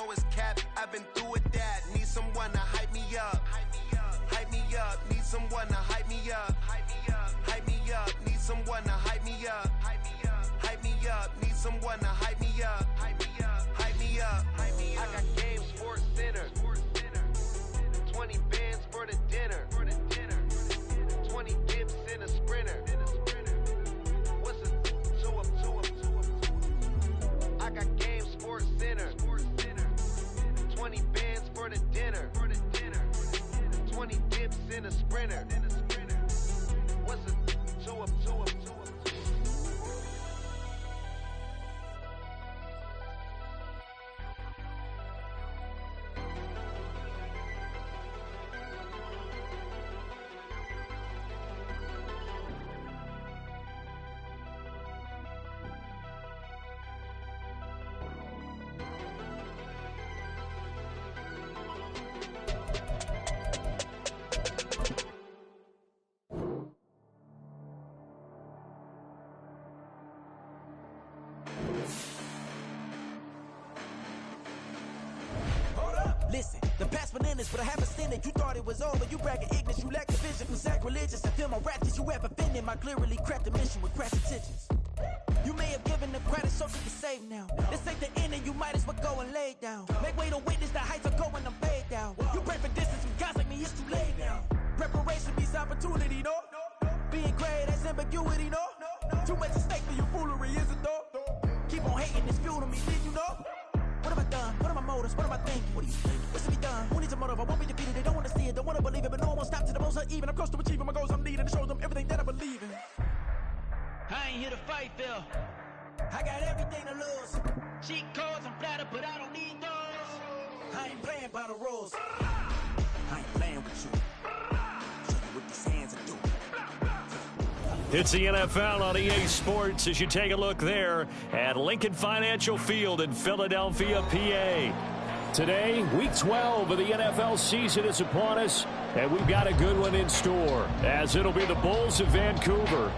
know it's cap, I've been through with that. Need someone to hype me up. Hype me up, need someone to hype me up. Hype me up, need someone to hype me up. Hype me up, need someone to hype me up. Hype me up. I got Game Sports Center. 20 bands for the dinner. 20 dips in a sprinter. What's a 2 up? I got Game Sports Center. 20 bands for the dinner. 20 dips in a sprinter. What's a 2 up? Listen, the past bananas, but I haven't seen it. You thought it was over, you bragging ignorance, you lack the vision from sacrilegious. I feel my rap that you have offended my clearly crafted mission with crass intentions. You may have given them credit so you can save now. This ain't the end and you might as well go and lay down. Make way to witness the heights are going to fade down. You pray for distance from guys like me, it's too late now. Preparation beats opportunity, no? Being great has ambiguity, no? Too much at stake for your foolery, is it though? Keep on hating, it's fuel to me, did you know? What have I done? What are my motives? What am I thinking? What do you think? What's to be done? Who needs a motive? I won't be defeated. They don't want to see it, don't want to believe it, but no one will stop to the most even. I'm close to achieving my goals. I'm leading to show them everything that I believe in. I ain't here to fight, Phil. I got everything to lose. Cheat codes, I'm flattered, but I don't need those. I ain't playing by the rules. I ain't playing with you. Show you what these hands are doing. It's the NFL on EA Sports as you take a look there at Lincoln Financial Field in Philadelphia, PA. Today, Week 12 of the NFL season is upon us, and we've got a good one in store, as it'll be the Bulls of Vancouver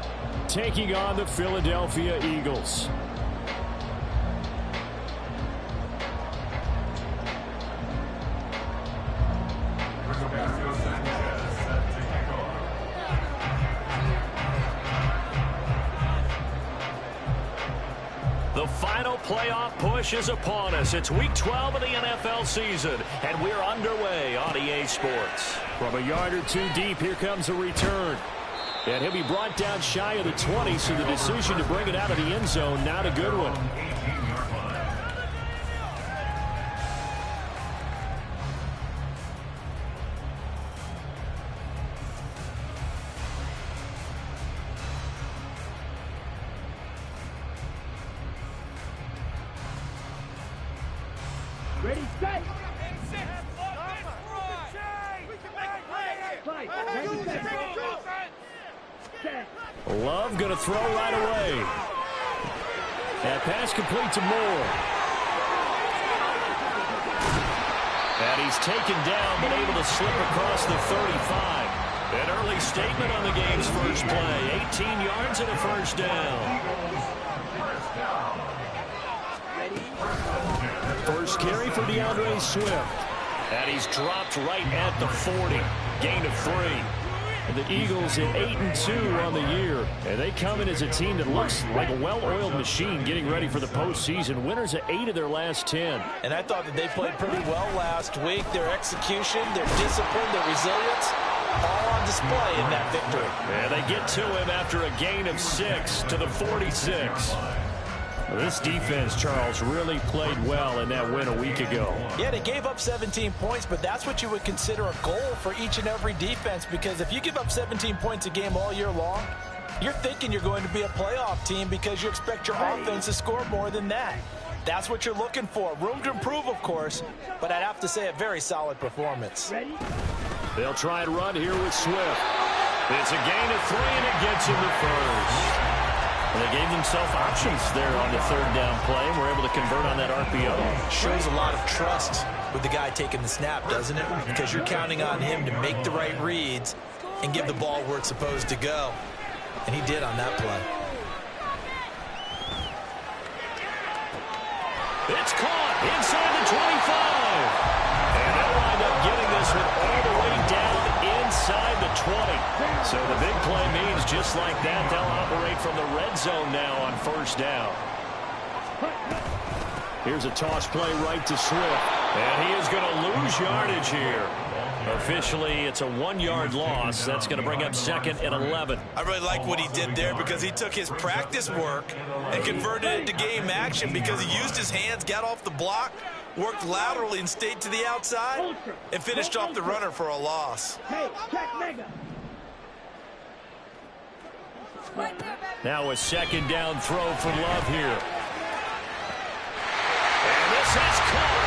taking on the Philadelphia Eagles. The final playoff push is upon us. It's Week 12 of the NFL season, and we're underway on EA Sports. From a yard or two deep, here comes a return. And he'll be brought down shy of the 20, so the decision to bring it out of the end zone, not a good one. Ready, set. Love going to throw right away. And pass complete to Moore. And he's taken down, but able to slip across the 35. An early statement on the game's first play. 18 yards and a first down. First carry for DeAndre Swift. And he's dropped right at the 40. Gain of 3. And the Eagles at 8-2 on the year. And they come in as a team that looks like a well-oiled machine getting ready for the postseason. Winners at 8 of their last 10. And I thought that they played pretty well last week. Their execution, their discipline, their resilience, all on display in that victory. And they get to him after a gain of 6 to the 46. This defense, Charles, really played well in that win a week ago. Yeah, they gave up 17 points, but that's what you would consider a goal for each and every defense, because if you give up 17 points a game all year long, you're thinking you're going to be a playoff team because you expect your offense to score more than that. That's what you're looking for. Room to improve, of course, but I'd have to say a very solid performance. They'll try and run here with Swift. It's a gain of 3, and it gets him the first. And they gave themselves options there on the third down play and were able to convert on that RPO. Shows a lot of trust with the guy taking the snap, doesn't it? Because you're counting on him to make the right reads and give the ball where it's supposed to go. And he did on that play. It's caught inside the 25. So the big play means just like that, they'll operate from the red zone now on first down. Here's a toss play right to Swift. And he is going to lose yardage here. Officially, it's a 1-yard loss. That's going to bring up second and 11. I really like what he did there because he took his practice work and converted it to game action because he used his hands, got off the block, worked laterally and stayed to the outside, and finished off the runner for a loss. Now a second down throw for Love here. And this is caught.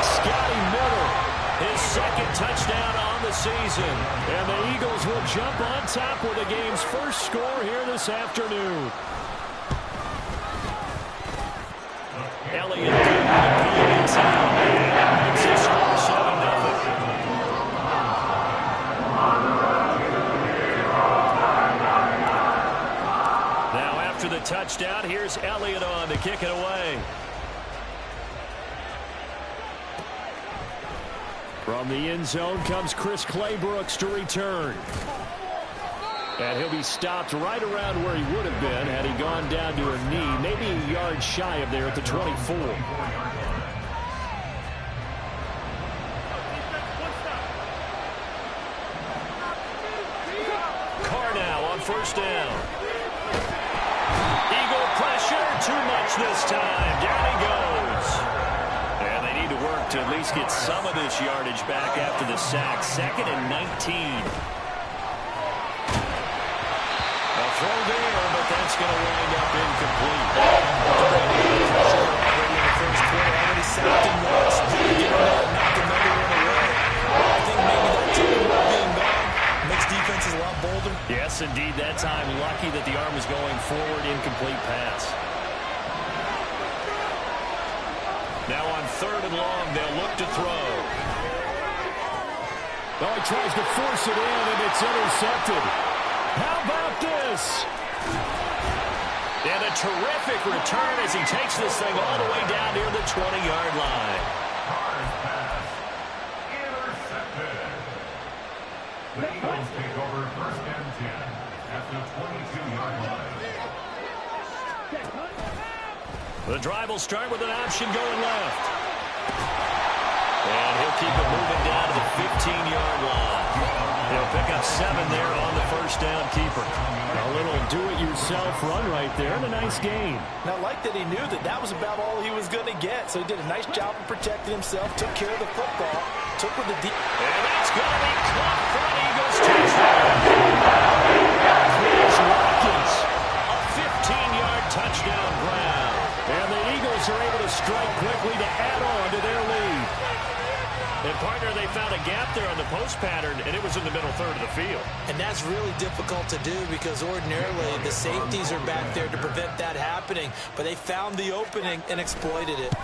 Scotty Miller, his second touchdown on the season. And the Eagles will jump on top with the game's first score here this afternoon. Elliott good with the PAT. And it's a score 7-0. Now after the touchdown, here's Elliott on to kick it away. From the end zone comes Chris Claybrooks to return. And he'll be stopped right around where he would have been had he gone down to a knee, maybe a yard shy of there at the 24. Carr now on first down. Eagle pressure, too much this time. Down he goes. And they need to work to at least get some of this yardage back after the sack. Second and 19. Throw there, but that's going to wind up incomplete. In the first quarter, already sacked him once. Knocked another one away. I think maybe that chicken ball being gone makes defenses a lot bolder. Yes, indeed. That time, lucky that the arm was going forward. Incomplete pass. Now on third and long, they'll look to throw. Well, he tries to force it in, and it's intercepted. How about this? And a terrific return as he takes this thing all the way down near the 20-yard line. Intercepted. The Eagles take over first and 10 at the 22-yard line. The drive will start with an option going left. And he'll keep it moving down to the 15-yard line. He'll pick up 7 there on the first down keeper. A little do-it-yourself run right there and a nice gain. Now, I like that he knew that that was about all he was going to get. So he did a nice job of protecting himself, took care of the football, took with the deep. And that's going to be caught for an Eagles touchdown. Chris Watkins, a 15-yard touchdown grab. And the Eagles are able to strike quickly to add on to their lead. And, partner, they found a gap there on the post pattern, and it was in the middle third of the field. And that's really difficult to do because ordinarily the safeties are back there to prevent that happening. But they found the opening and exploited it.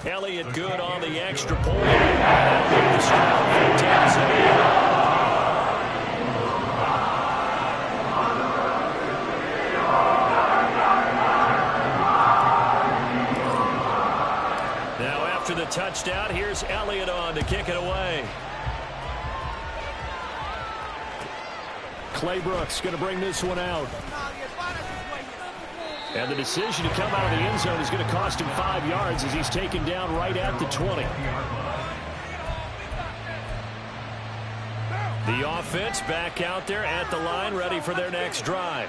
Elliott good on the extra point. That'll make the score 15-7. The touchdown. Here's Elliott on to kick it away. Claybrooks going to bring this one out. And the decision to come out of the end zone is going to cost him 5 yards as he's taken down right at the 20. The offense back out there at the line, ready for their next drive.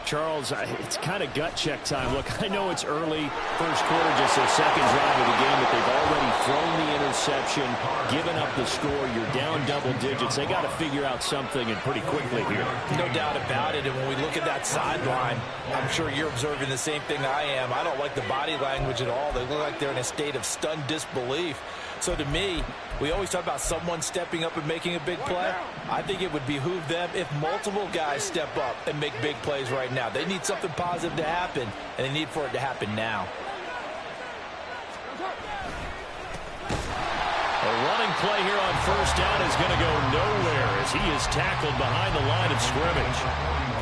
Charles, it's kind of gut check time. Look, I know it's early, first quarter, just their second drive of the game, but they've already thrown the interception, given up the score. You're down double digits. They got to figure out something, and pretty quickly here. No doubt about it. And when we look at that sideline, I'm sure you're observing the same thing I am. I don't like the body language at all. They look like they're in a state of stunned disbelief. So to me, we always talk about someone stepping up and making a big play. I think it would behoove them if multiple guys step up and make big plays right now. They need something positive to happen, and they need for it to happen now. A running play here on first down is going to go nowhere as he is tackled behind the line of scrimmage.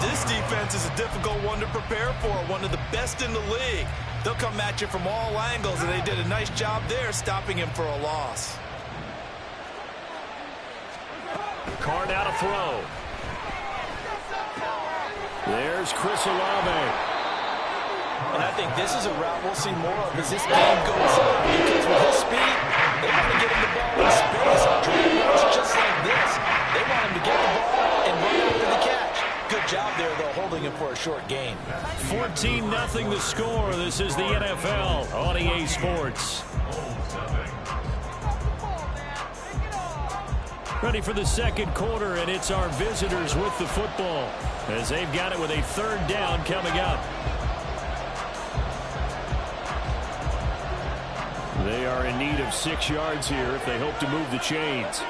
This defense is a difficult one to prepare for, one of the best in the league. They'll come at you from all angles, and they did a nice job there stopping him for a loss. Carr now to throw. There's Chris Olave. And I think this is a route we'll see more of as this game goes on, because with his speed, they want to get him the ball in space. Drag routes just like this. They want him to get the ball and run after the catch. Good job there, though, holding him for a short gain. 14-0 the score. This is the NFL on EA Sports. Ready for the second quarter, and it's our visitors with the football as they've got it with a third down coming up. They are in need of 6 yards here if they hope to move the chains.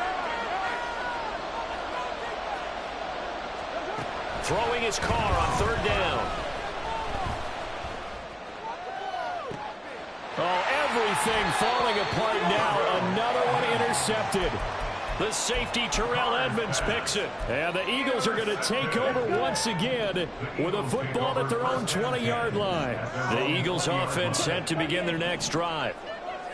Throwing his Carr on third down. Oh, everything falling apart now. Another one intercepted. The safety, Terrell Edmonds, picks it. And the Eagles are going to take over once again with a football at their own 20-yard line. The Eagles offense set to begin their next drive.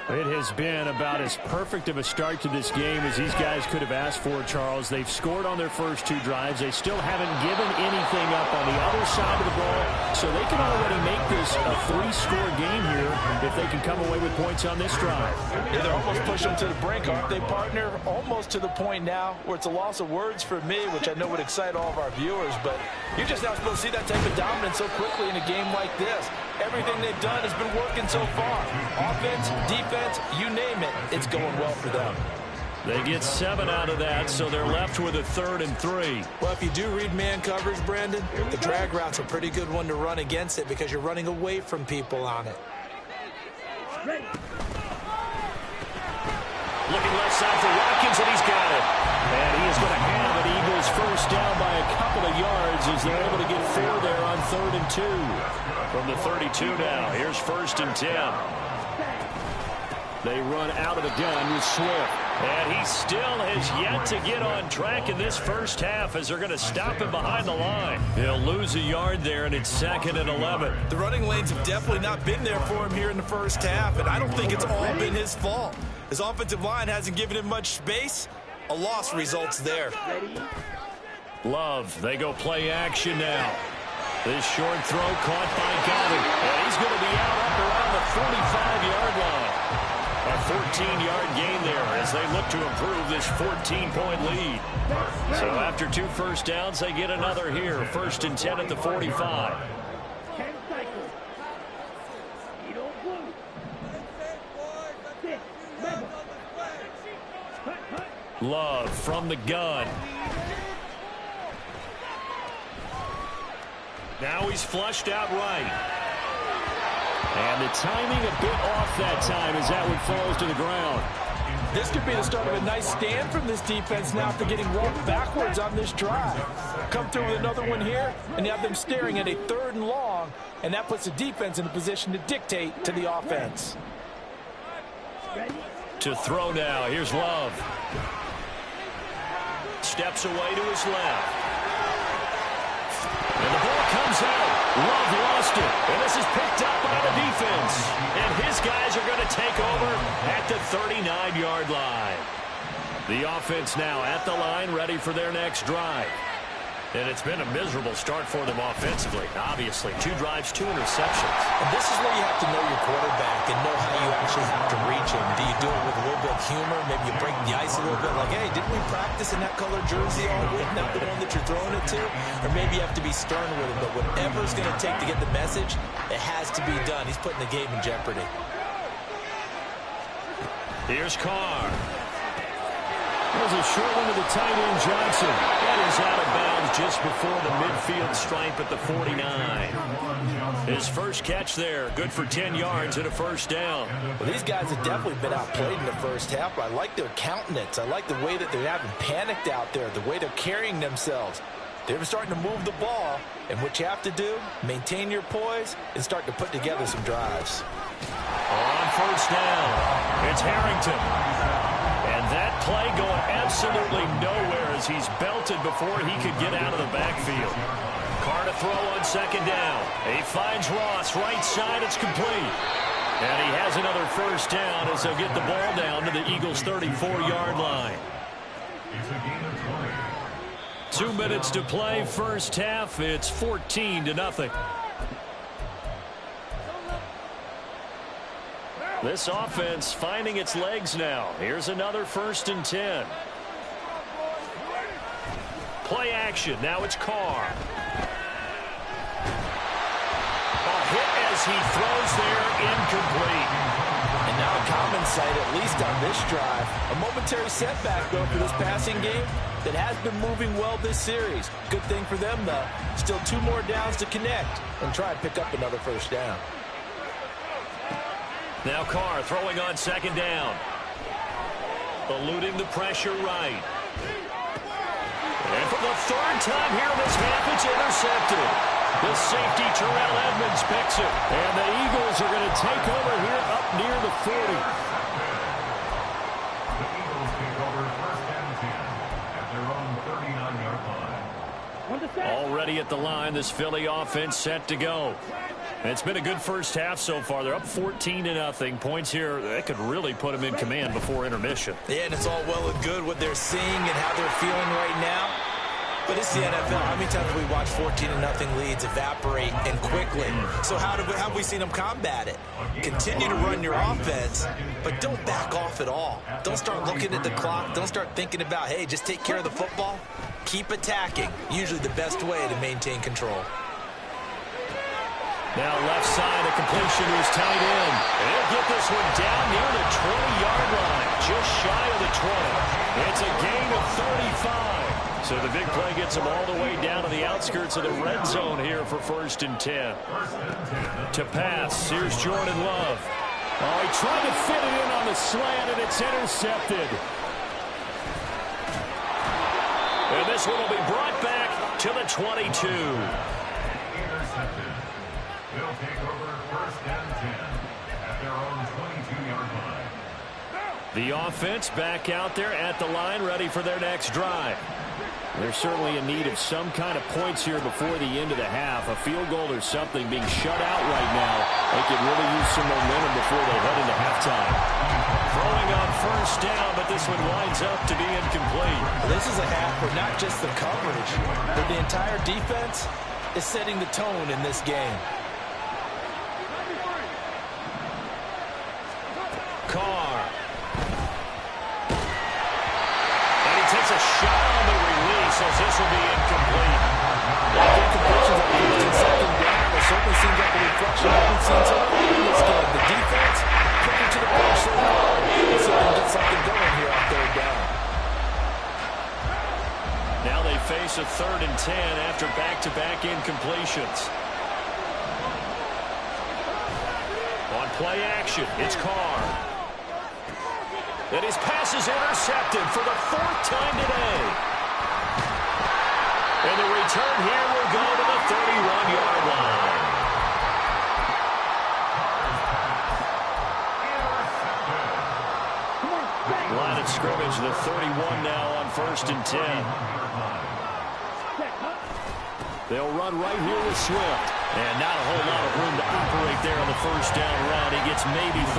It has been about as perfect of a start to this game as these guys could have asked for, Charles. They've scored on their first 2 drives. They still haven't given anything up on the other side of the ball, so they can already make this a 3-score game here if they can come away with points on this drive. Yeah, they're almost pushing them to the brink, aren't they, partner? Almost to the point now where it's a loss of words for me, which I know would excite all of our viewers, but you're just not supposed to see that type of dominance so quickly in a game like this. Everything they've done has been working so far. Offense, defense, you name it, it's going well for them. They get 7 out of that, so they're left with a 3rd and 3. Well, if you do read man coverage, Brandon, the drag route's a pretty good one to run against it because you're running away from people on it. Looking left side for Watkins, and he's got it. And he is going to have an Eagles first down by a couple of yards as they're able to get 4 there on 3rd and 2. From the 32 now, here's 1st and 10. They run out of the gun with Swift. And he still has yet to get on track in this first half as they're going to stop him behind the line. He'll lose a yard there, and it's 2nd and 11. The running lanes have definitely not been there for him here in the first half, and I don't think it's all been his fault. His offensive line hasn't given him much space. A loss results there. Love, they go play action now. This short throw caught by Godwin, and he's going to be out up around the 45-yard line. A 14-yard gain there as they look to improve this 14-point lead. So after 2 first downs, they get another here. 1st and 10 at the 45. Love from the gun. Now he's flushed out right. And the timing a bit off that time as that one falls to the ground. This could be the start of a nice stand from this defense now after getting rolled backwards on this drive. Come through with another one here, and you have them staring at a 3rd and long, and that puts the defense in a position to dictate to the offense. To throw now, here's Love. Steps away to his left. And the ball comes out. Love lost it. And this is picked up by the defense. And his guys are going to take over at the 39-yard line. The offense now at the line, ready for their next drive. And it's been a miserable start for them offensively. Obviously, 2 drives, 2 interceptions. And this is where you have to know your quarterback and know how you actually have to reach him. Do you do it with a little bit of humor? Maybe you break the ice a little bit like, hey, didn't we practice in that color jersey all week, not the one that you're throwing it to? Or maybe you have to be stern with him. But whatever it's going to take to get the message, it has to be done. He's putting the game in jeopardy. Here's Carr. There's a short one to the tight end, Johnson. That is out of bounds just before the midfield stripe at the 49. His first catch there, good for 10 yards and a first down. Well, these guys have definitely been outplayed in the first half, but I like their countenance. I like the way that they're having panicked out there, the way they're carrying themselves. They're starting to move the ball, and what you have to do, maintain your poise and start to put together some drives. On first down, it's Harrington. And that play going absolutely nowhere as he's belted before he could get out of the backfield. Carr to throw on second down. He finds Ross, right side, it's complete. And he has another first down as they'll get the ball down to the Eagles' 34-yard line. It's a gain of 20. 2 minutes to play, first half. It's 14-0. This offense finding its legs now. Here's another 1st and 10. Play action. Now it's Carr. A hit as he throws there, incomplete. And now a common sight, at least on this drive. A momentary setback, though, for this passing game that has been moving well this series. Good thing for them, though. Still 2 more downs to connect and try and pick up another first down. Now Carr throwing on second down. Eluding the pressure right. And for the 3rd time here in this half, it's intercepted. The safety, Terrell Edmonds, picks it. And the Eagles are going to take over here up near the 40. The Eagles take over 1st and 10 at their own 39-yard line. Already at the line, this Philly offense set to go. And it's been a good first half so far. They're up 14-0. Points here, that could really put them in command before intermission. Yeah, and it's all well and good what they're seeing and how they're feeling right now. But it's the NFL. How many times have we watched 14-0 leads evaporate and quickly? So how have we seen them combat it? Continue to run your offense, but don't back off at all. Don't start looking at the clock. Don't start thinking about, hey, just take care of the football. Keep attacking. Usually the best way to maintain control. Now left side, a completion to his tight end. And he'll get this one down near the 20-yard line, just shy of the 20. It's a gain of 35. So the big play gets him all the way down to the outskirts of the red zone here for 1st and 10. To pass, here's Jordan Love. Oh, he tried to fit it in on the slant, and it's intercepted. And this one will be brought back to the 22. Intercepted. They'll take over 1st and 10 at their own 22-yard line. The offense back out there at the line, ready for their next drive. They're certainly in need of some kind of points here before the end of the half. A field goal or something being shut out right now. They could really use some momentum before they head into halftime. Throwing on 1st down, but this one winds up to be incomplete. This is a half where not just the coverage, but the entire defense is setting the tone in this game. Carr. And he takes a shot on the release as this will be incomplete. Incompletions are used in second down. It certainly seems like a reflection of what we've seen so far in this game. The defense clicking to the bench so hard. Let's see if they can get something going here on 3rd down. Now they face a 3rd and 10 after back-to-back incompletions. On play action, it's Carr. And his pass is intercepted for the 4th time today. And the return here will go to the 31-yard line. Line of scrimmage, the 31 now on 1st and 10. They'll run right here with Swift. And not a whole lot of room to operate there on the 1st down run. He gets maybe 3.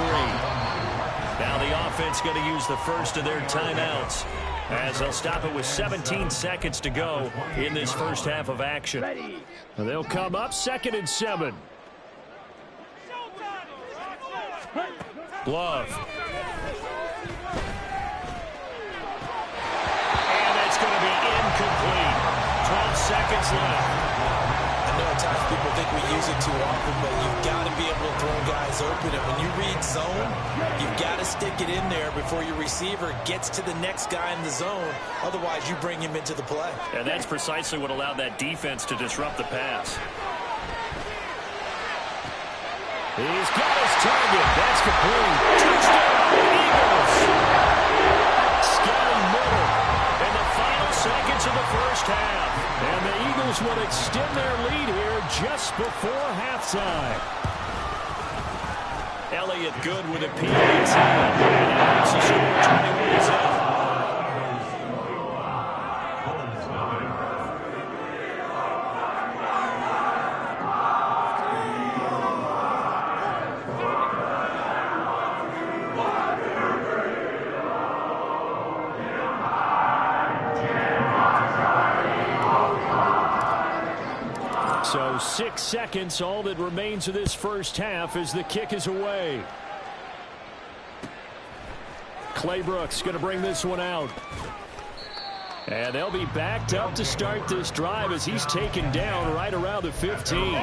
Now the offense going to use the first of their timeouts as they'll stop it with 17 seconds to go in this first half of action. And they'll come up 2nd and 7. Love. And that's going to be incomplete. 12 seconds left. I know at times people think we use it too often, but you've got to be able to throw guys open. And when you read zone, you've got to stick it in there before your receiver gets to the next guy in the zone. Otherwise, you bring him into the play. And that's precisely what allowed that defense to disrupt the pass. He's got his target. That's complete. Touchdown, Eagles. Scary middle in the final seconds of the first half. And the Eagles will extend their lead here just before halftime. Elliott good with a PAT. And he makes the score 21-7. So 6 seconds, all that remains of this first half as the kick is away. Claybrooks going to bring this one out. And they'll be backed up to start this drive as he's taken down right around the 15.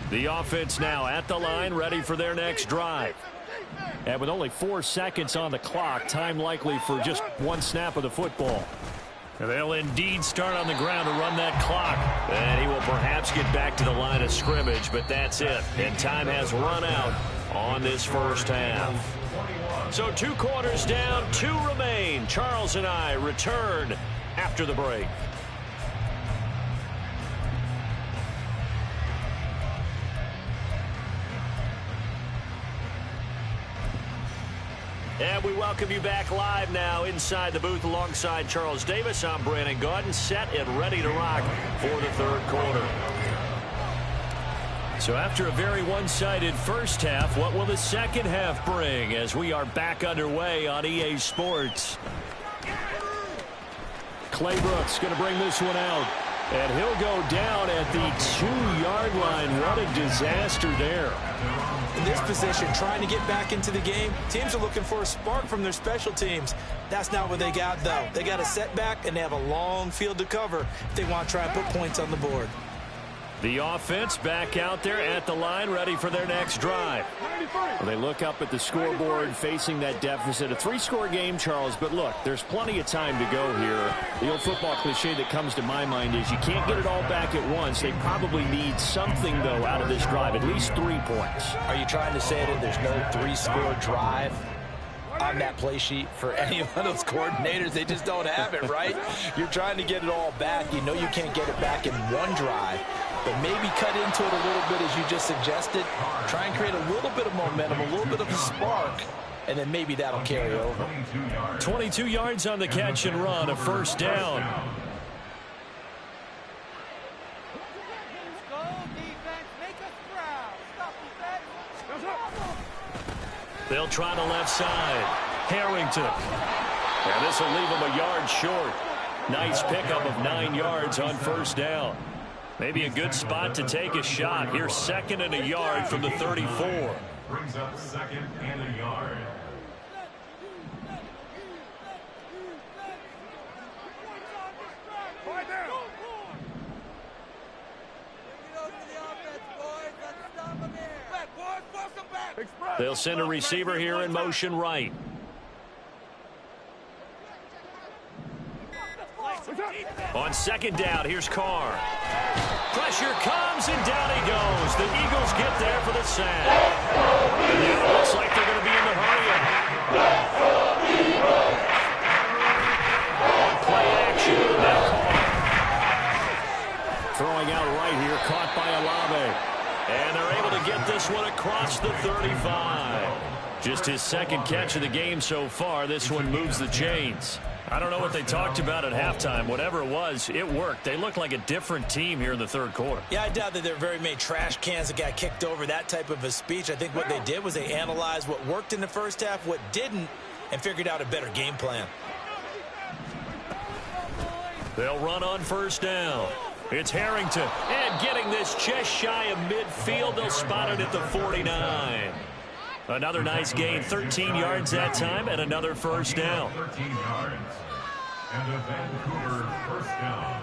The offense now at the line, ready for their next drive. And with only 4 seconds on the clock, time likely for just one snap of the football. And they'll indeed start on the ground to run that clock. And he will perhaps get back to the line of scrimmage, but that's it. And time has run out on this first half. So 2 quarters down, 2 remain. Charles and I return after the break. And we welcome you back live now inside the booth alongside Charles Davis. I'm Brandon Gaudin, set and ready to rock for the third quarter. So after a very one-sided first half, what will the second half bring as we are back underway on EA Sports? Claybrooks going to bring this one out. And he'll go down at the 2-yard line. What a disaster there. In this position, trying to get back into the game, teams are looking for a spark from their special teams. That's not what they got, though. They got a setback, and they have a long field to cover if they want to try and put points on the board. The offense back out there at the line, ready for their next drive. Well, they look up at the scoreboard, facing that deficit. A 3-score game, Charles, but look, there's plenty of time to go here. The old football cliche that comes to my mind is you can't get it all back at once. They probably need something, though, out of this drive, at least 3 points. Are you trying to say that there's no 3-score drive on that play sheet for any of those coordinators? They just don't have it, right? You're trying to get it all back. You know you can't get it back in one drive. But maybe cut into it a little bit, as you just suggested. Try and create a little bit of momentum, a little bit of a spark, and then maybe that'll carry over. 22 yards on the catch and run, a first down. They'll try the left side. Harrington. And this will leave him a yard short. Nice pickup of 9 yards on first down. Maybe a good spot to take a shot. Here's 2nd and a yard from the 34. Brings up 2nd and a yard. They'll send a receiver here in motion right. On 2nd down, here's Carr. Pressure comes, and down he goes. The Eagles get there for the sack. And it looks like they're going to be in the hurry. On play action, now Carr. Throwing out right here, caught by Olave. And they're able to get this one across the 35. Just his 2nd catch of the game so far. This one moves the chains. I don't know what they talked about at halftime. Whatever it was, it worked. They look like a different team here in the third quarter. Yeah, I doubt that there are very many trash cans that got kicked over, that type of a speech. I think what they did was they analyzed what worked in the first half, what didn't, and figured out a better game plan. They'll run on first down. It's Harrington. And getting this just shy of midfield. They'll spot it at the 49. Another nice gain, 13 yards that time, and another first down. 13 yards. And a Vancouver first down.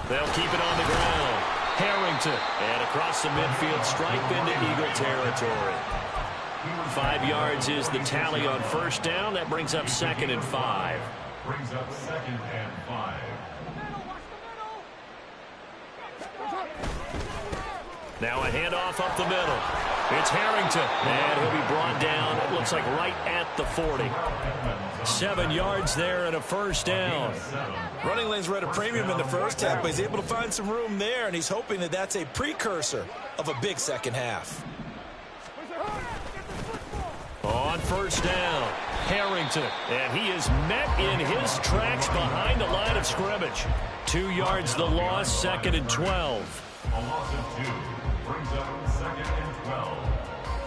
They'll keep it on the ground. Harrington. And across the midfield, stripe into Eagle territory. 5 yards is the tally on first down. That brings up 2nd and 5. Brings up 2nd and 5. Now a handoff up the middle. It's Harrington, and he'll be brought down, it looks like right at the 40. 7 yards there and a first down. Running lanes were at a premium in the first half, but he's able to find some room there, and he's hoping that that's a precursor of a big second half. On first down, Harrington, and he is met in his tracks behind the line of scrimmage. 2 yards the loss, 2nd and 12. A loss of 2 brings up 2nd and 12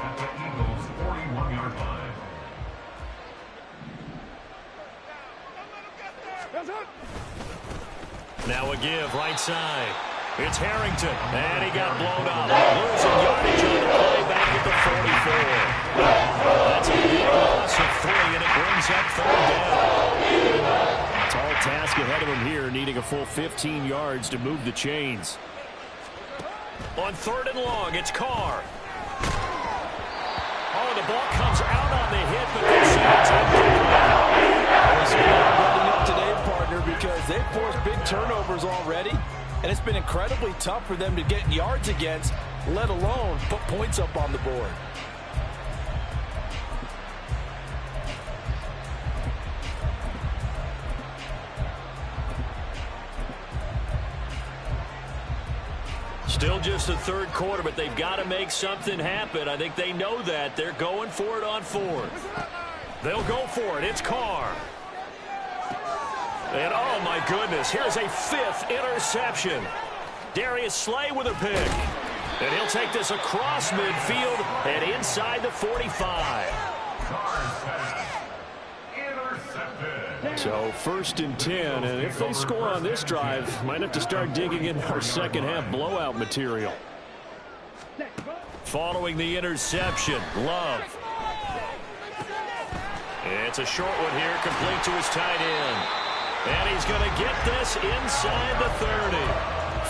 at the Eagles' 41-yard line. Now a give, right side. It's Harrington, and he got blown up. Losing yardage on the play back at the 44. That's a big loss of 3, and it brings up 3rd down. Tall task ahead of him here, needing a full 15 yards to move the chains. On 3rd and long, it's Carr. Oh, the ball comes out on the hit, but they say it's incomplete. Running up today, partner, because they've forced big turnovers already, and it's been incredibly tough for them to get yards against, let alone put points up on the board. Still just the 3rd quarter, but they've got to make something happen. I think they know that. They're going for it on 4th. They'll go for it. It's Carr. And, oh, my goodness, here's a 5th interception. Darius Slay with a pick. And he'll take this across midfield and inside the 45. So 1st and 10, and if they score on this drive, might have to start digging in our second half blowout material. Following the interception, Love. It's a short one here, complete to his tight end. And he's going to get this inside the 30.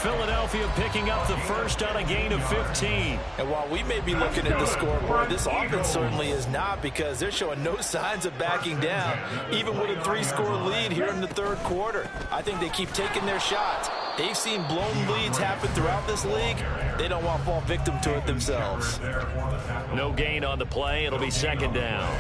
Philadelphia picking up the first on a gain of 15. And while we may be looking at the scoreboard, this offense certainly is not, because they're showing no signs of backing down, even with a 3-score lead here in the 3rd quarter. I think they keep taking their shots. They've seen blown leads happen throughout this league. They don't want to fall victim to it themselves. No gain on the play. It'll be 2nd down.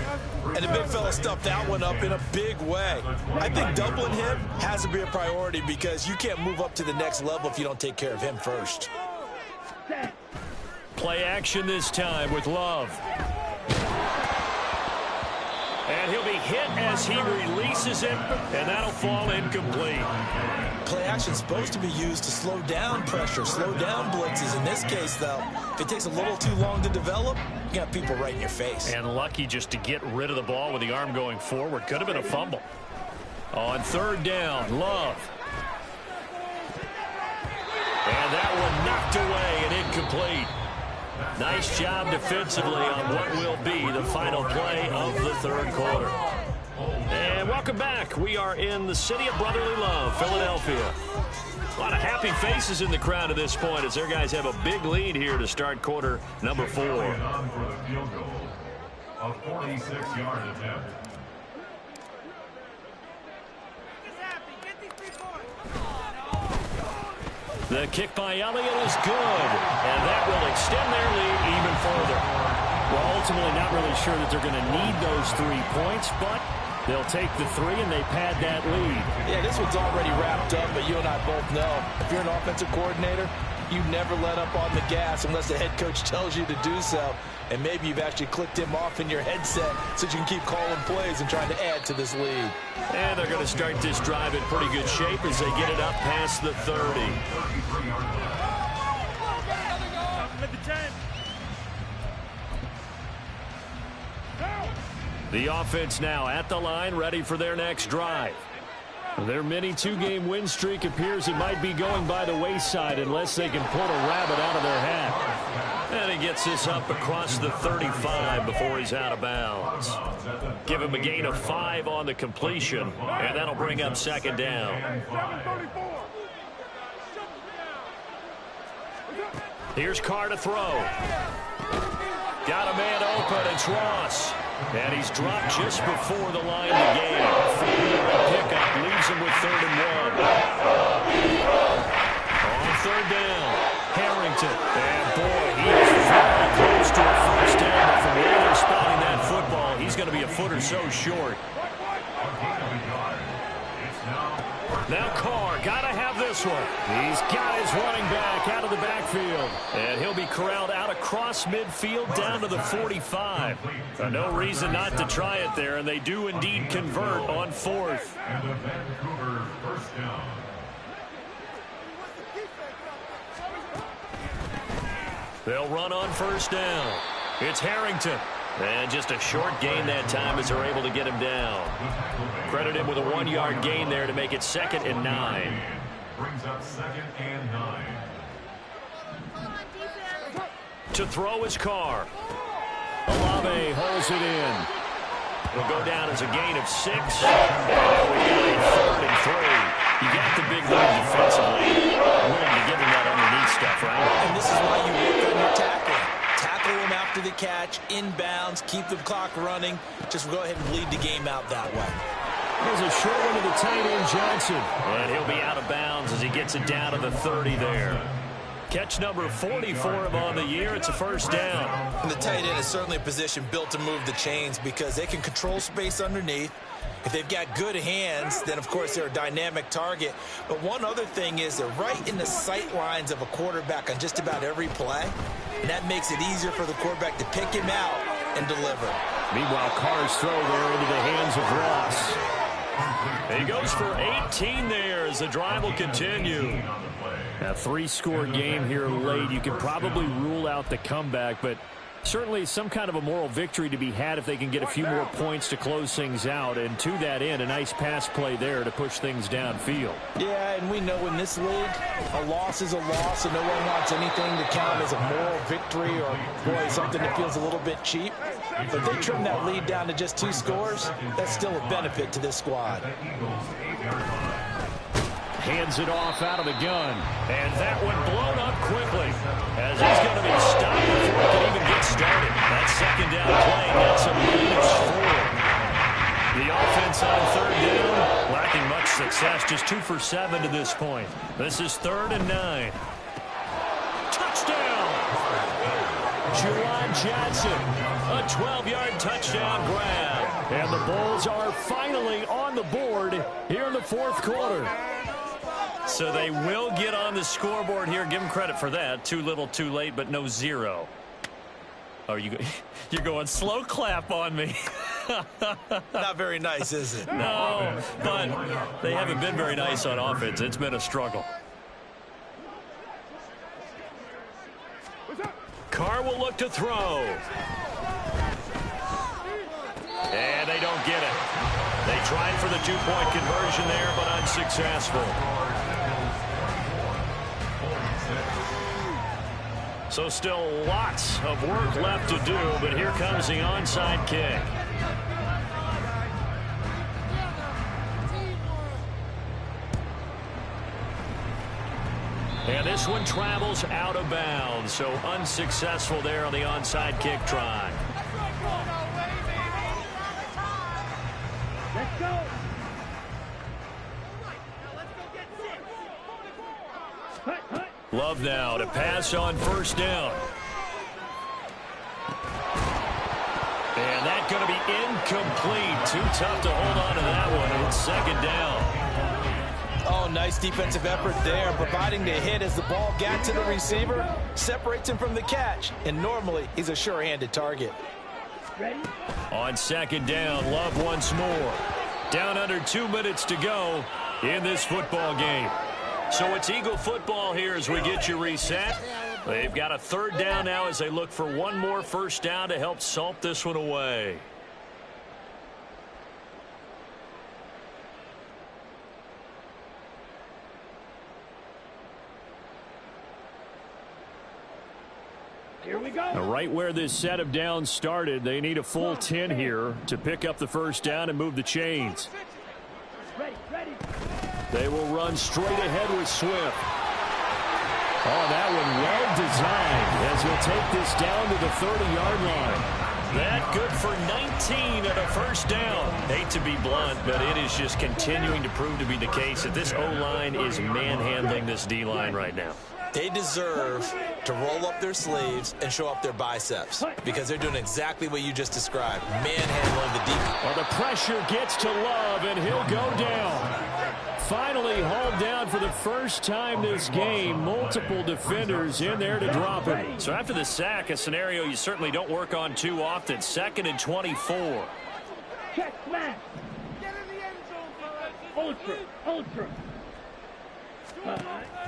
And the big fella stuffed that one up in a big way. I think doubling him has to be a priority, because you can't move up to the next level if you don't take care of him first. Play action this time with Love. And he'll be hit as he releases it, and that'll fall incomplete. Play action is supposed to be used to slow down pressure, slow down blitzes. In this case, though, if it takes a little too long to develop, you got people right in your face. And lucky just to get rid of the ball with the arm going forward. Could have been a fumble. On 3rd down, Love. And that one knocked away and incomplete. Nice job defensively on what will be the final play of the 3rd quarter. And welcome back. We are in the city of brotherly love, Philadelphia. A lot of happy faces in the crowd at this point as their guys have a big lead here to start quarter number 4. A 46-yard attempt. The kick by Elliott is good, and that will extend their lead even further. Well, ultimately not really sure that they're going to need those 3 points, but they'll take the 3 and they pad that lead. Yeah, this one's already wrapped up, but you and I both know if you're an offensive coordinator, you never let up on the gas unless the head coach tells you to do so. And maybe you've actually clicked him off in your headset so you can keep calling plays and trying to add to this lead. And they're going to start this drive in pretty good shape as they get it up past the 30. The offense now at the line, ready for their next drive. Their mini 2-game win streak appears it might be going by the wayside unless they can pull a rabbit out of their hat. And he gets this up across the 35 before he's out of bounds. Give him a gain of 5 on the completion, and that'll bring up 2nd down. Here's Carr to throw. Got a man open, it's Ross. And he's dropped just before the line to gain. Pickup leaves him with 3rd and 1. On 3rd down, Harrington. And boy, he is very close to a first down. But from where they're spotting that football, he's going to be a foot or so short. Now Carr, got to have this one. He's got his running back out of the backfield. And he'll be corralled out across midfield down to the 45. No reason not to try it there, and they do indeed convert on 4th. And the Vancouver first down. They'll run on 1st down. It's Harrington. And just a short gain that time as they're able to get him down. Credit him with a 1-yard gain there to make it 2nd and 9. Brings up 2nd and 9. To throw his Carr. Olave holds it in. It'll go down as a gain of 6. And we got a 3rd and 3. You got the big lead defensively. Willing to give him that underneath stuff, right? And this is why you work on your tackling. Tackle him after the catch, inbounds, keep the clock running. Just go ahead and bleed the game out that way. There's a short one to the tight end, Johnson. And he'll be out of bounds as he gets it down to the 30 there. Catch number 40 for him on the year. It's a first down. And the tight end is certainly a position built to move the chains because they can control space underneath. If they've got good hands, then, of course, they're a dynamic target. But one other thing is they're right in the sight lines of a quarterback on just about every play. And that makes it easier for the quarterback to pick him out and deliver. Meanwhile, Carr's throw there into the hands of Ross. He goes for 18 there as the drive will continue. A 3-score game here late. You can probably rule out the comeback, but certainly some kind of a moral victory to be had if they can get a few more points to close things out. And to that end, a nice pass play there to push things downfield. Yeah, and we know in this league, a loss is a loss, and no one wants anything to count as a moral victory or, boy, something that feels a little bit cheap. But if they trim that lead down to just 2 scores, that's still a benefit to this squad. Hands it off out of the gun. And that one blown up quickly as he's going to be stopped before he can even get started. That 2nd down play gets a -4. The offense on 3rd down, lacking much success, just 2 for 7 to this point. This is 3rd and 9. Touchdown! Juwan Johnson, a 12-yard touchdown grab. And the Bulls are finally on the board here in the 4th quarter. So they will get on the scoreboard here. Give them credit for that. Too little, too late, but no 0. Oh, you're going slow clap on me. Not very nice, is it? No, but they haven't been very nice on offense. It's been a struggle. Carr will look to throw. And they don't get it. They tried for the 2-point conversion there, but unsuccessful. So still lots of work left to do, but here comes the onside kick. And this one travels out of bounds, so unsuccessful there on the onside kick try. Let's go. Love now to pass on 1st down. And that's going to be incomplete. Too tough to hold on to that one. It's 2nd down. Oh, nice defensive effort there, providing the hit as the ball got to the receiver, separates him from the catch, and normally he's a sure-handed target. Ready? On 2nd down, Love once more. Down under 2 minutes to go in this football game. So it's Eagle football here as we get you reset. They've got a 3rd down now as they look for one more 1st down to help salt this one away. Here we go. Now, right where this set of downs started, they need a full 10 here to pick up the 1st down and move the chains. Ready, ready. They will run straight ahead with Swift. Oh, that one well designed as he'll take this down to the 30-yard line. That good for 19 and a 1st down. Hate to be blunt, but it is just continuing to prove to be the case that this O-line is manhandling this D-line right now. They deserve to roll up their sleeves and show up their biceps because they're doing exactly what you just described, manhandling the defense. Well, the pressure gets to Love, and he'll go down. Finally hauled down for the 1st time this game. Multiple defenders in there to drop him. So after the sack, a scenario you certainly don't work on too often. 2nd and 24. Check, smash. Get in the end zone, Ultra, ultra.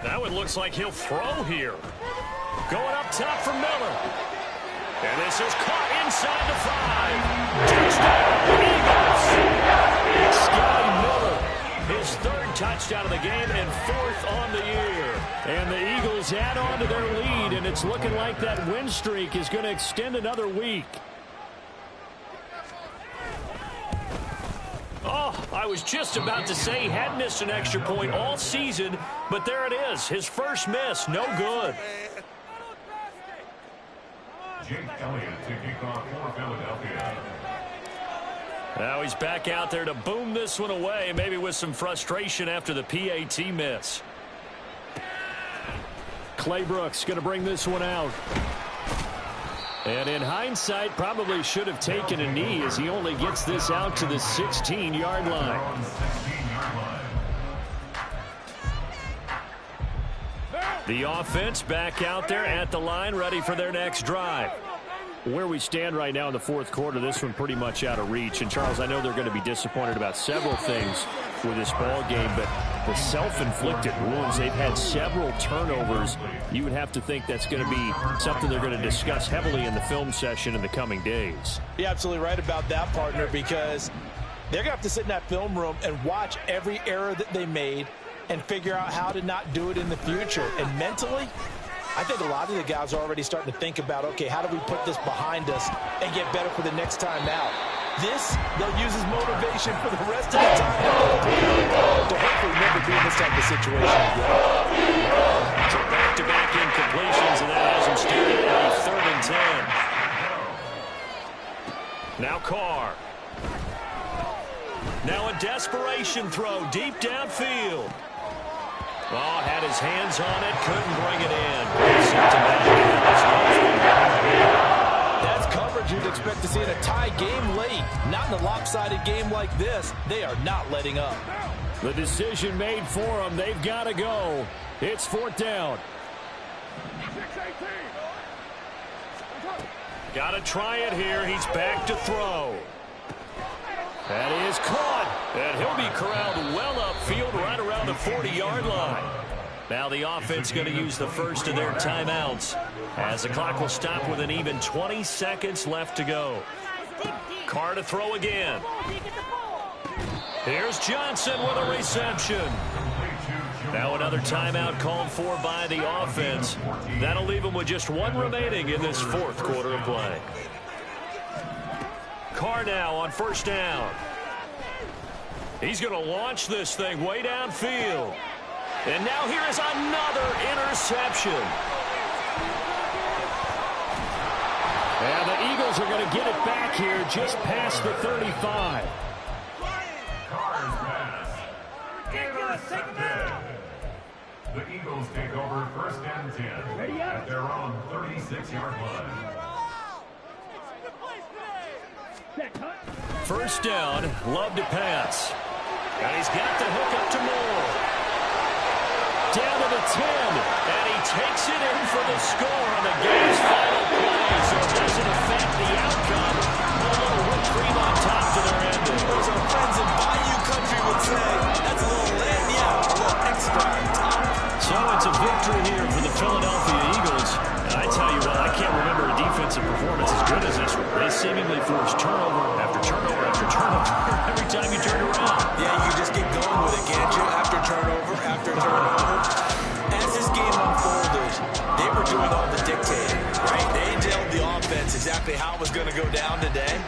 That one looks like he'll throw here. Going up top for Miller. And this is caught inside the 5. Touchdown, Eagles. Scotty Miller, his third touchdown of the game and fourth on the year. And the Eagles add on to their lead, and it's looking like that win streak is going to extend another week. Oh, I was just about to say he had missed an extra point all season, but there it is. His first miss, no good. Jake Elliott to kick off for Philadelphia. Now he's back out there to boom this one away, maybe with some frustration after the PAT miss. Clay Brooks going to bring this one out. And in hindsight, probably should have taken a knee as he only gets this out to the 16-yard line. The offense back out there at the line, ready for their next drive. Where we stand right now in the fourth quarter, this one pretty much out of reach. And, Charles, I know they're going to be disappointed about several things with this ball game, but the self-inflicted wounds, they've had several turnovers. You would have to think that's going to be something they're going to discuss heavily in the film session in the coming days. You're absolutely right about that, partner, because they're going to have to sit in that film room and watch every error that they made and figure out how to not do it in the future. And mentally, I think a lot of the guys are already starting to think about, okay, how do we put this behind us and get better for the next time out? This, they'll use as motivation for the rest of the time to hopefully never be in this type of situation again. So back-to-back incompletions, and that has him staring at a 3rd and 10. Now Carr. Now a desperation throw deep downfield. Oh, had his hands on it, couldn't bring it in. That's coverage you'd expect to see in a tie game late. Not in a lopsided game like this. They are not letting up. The decision made for them. They've got to go. It's 4th down. Got to try it here. He's back to throw. That is caught, and he'll be corralled well upfield right around the 40-yard line. Now the offense going to use the first of their timeouts as the clock will stop with an even 20 seconds left to go. Carr to throw again. Here's Johnson with a reception. Now another timeout called for by the offense. That'll leave them with just one remaining in this fourth quarter of play. Carr now on 1st down. He's going to launch this thing way downfield. And now here is another interception. And the Eagles are going to get it back here just past the 35. Carr's pass. Intercepted. The Eagles take over 1st and 10 at their own 36-yard line. 1st down, Love to pass. And he's got the hook up to Moore. Down to the 10, and he takes it in for the score on the game's final play, so it doesn't affect the outcome. A little whipped cream on top to their ending. Those our friends in Bayou Country would say, that's a little land, yeah, a little extra on top. So it's a victory here for the Philadelphia Eagles. And I tell you what, I can't remember a defensive performance as good as this one. They seemingly forced turnover after turnover after turnover every time you turn around. Yeah, you just get going with it, can't you? After turnover, after turnover. As this game unfolded, they were doing all the dictating, right? They told the offense exactly how it was going to go down today.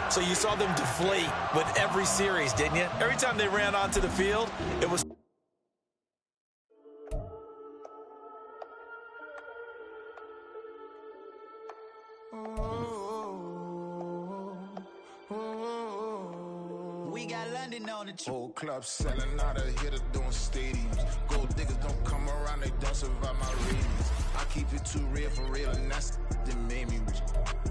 So you saw them deflate with every series, didn't you? Every time they ran onto the field, it was... We got London on the Whole club selling out of hitter doing stadiums. Gold diggers don't come around, they don't survive my ratings. I keep it too real for real, and that's that made me rich.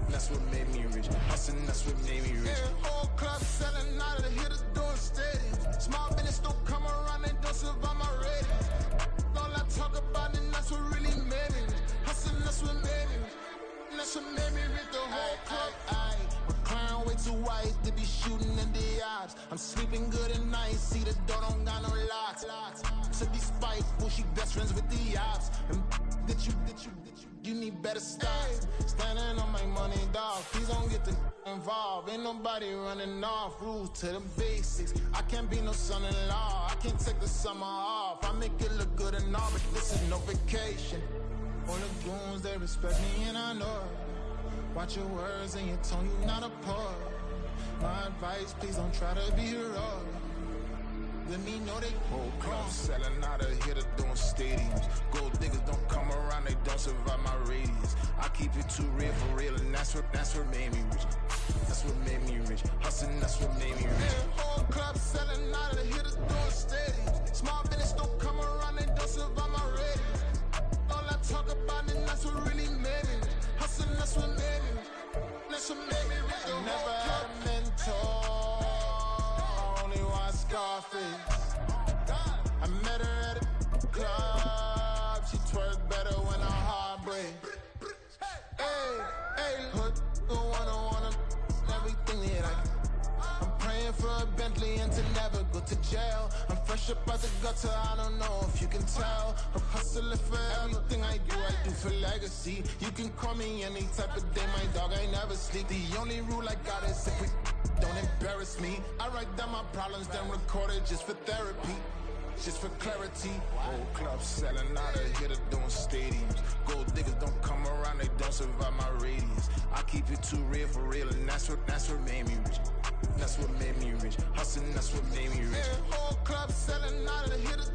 That's what made me rich. Hustling, that's what made me rich. Yeah, whole club selling out of hitters doing stadiums. Small business don't come around, they don't survive my ratings. All I talk about, and that's what really made me rich. Hustling, that's what made me rich. That's what made me rich. The whole club. Recline way too wide to be shooting in the odds. I'm sleeping good at night, see the door don't got no locks. To be spiteful, she best friends with the ops. And that you You need better stocks. Standing on my money, dog. Please don't get the involved. Ain't nobody running off. Rules to the basics. I can't be no son-in-law. I can't take the summer off. I make it look good and all, but this is no vacation. All the goons, they respect me and I know it. Watch your words and your tone, you not a poet. My advice, please don't try to be heroic. Let me know they whole club selling out of here to doing stadiums. Gold diggers don't come around, they don't survive my radius. I keep it too real for real, and that's what made me rich. That's what made me rich. Hustling, that's what made me rich. Whole club selling out of here to doing stadiums. Small business don't come around, they don't survive my radius. All I talk about it, that's what really made me rich. Hustling, that's what made me rich. That's what made me rich. I never had a mentor. Scarface. I met her at a club. She twerk better when I heartbreak. Hey, hood, wanna everything that I'm praying for a Bentley and to never go to jail. I'm fresh up out the gutter, I don't know if you can tell. I'm hustling for everything I do for legacy. You can call me any type of day, my dog, I never sleep. The only rule I got is if we don't embarrass me. I write down my problems, then record it just for therapy, just for clarity. Whole club selling out of here to doing stadiums. Gold diggers don't come around, they don't survive my radius. I keep it too real for real, and that's what made me rich. That's what made me rich. Hustling, that's what made me rich. Whole club selling out of here to